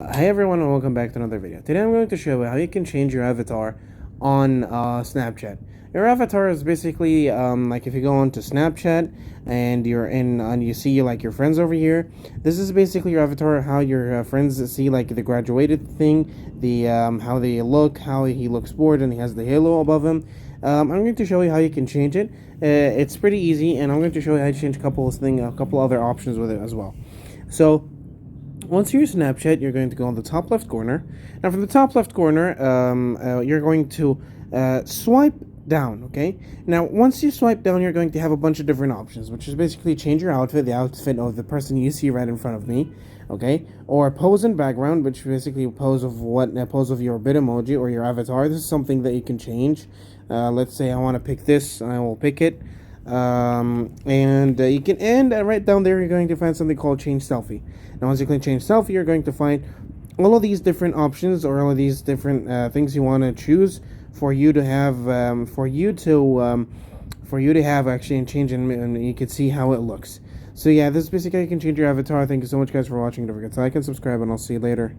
Hi everyone and welcome back to another video. Today I'm going to show you how you can change your avatar on Snapchat. Your avatar is basically like if you go onto Snapchat and you're in and you see like your friends over here. This is basically your avatar, how your friends see like the graduated thing, the how they look, how he looks bored and he has the halo above him. I'm going to show you how you can change it. It's pretty easy, and I'm going to show you how to change a couple other options with it as well. So once you're Snapchat, you're going to go on the top left corner. Now, from the top left corner, you're going to swipe down. Okay. Now, once you swipe down, you're going to have a bunch of different options, which is basically change your outfit, the outfit of the person you see right in front of me. Okay. Or pose and background, which basically pose of your bit emoji or your avatar. This is something that you can change. Let's say I want to pick this, I will pick it. And you can right down there you're going to find something called change selfie. Now once you click change selfie, you're going to find all of these different options or all of these different things you want to choose for you to have actually and change, and you can see how it looks. So yeah, this is basically how you can change your avatar. Thank you so much guys for watching. Don't forget to like and subscribe, and I'll see you later.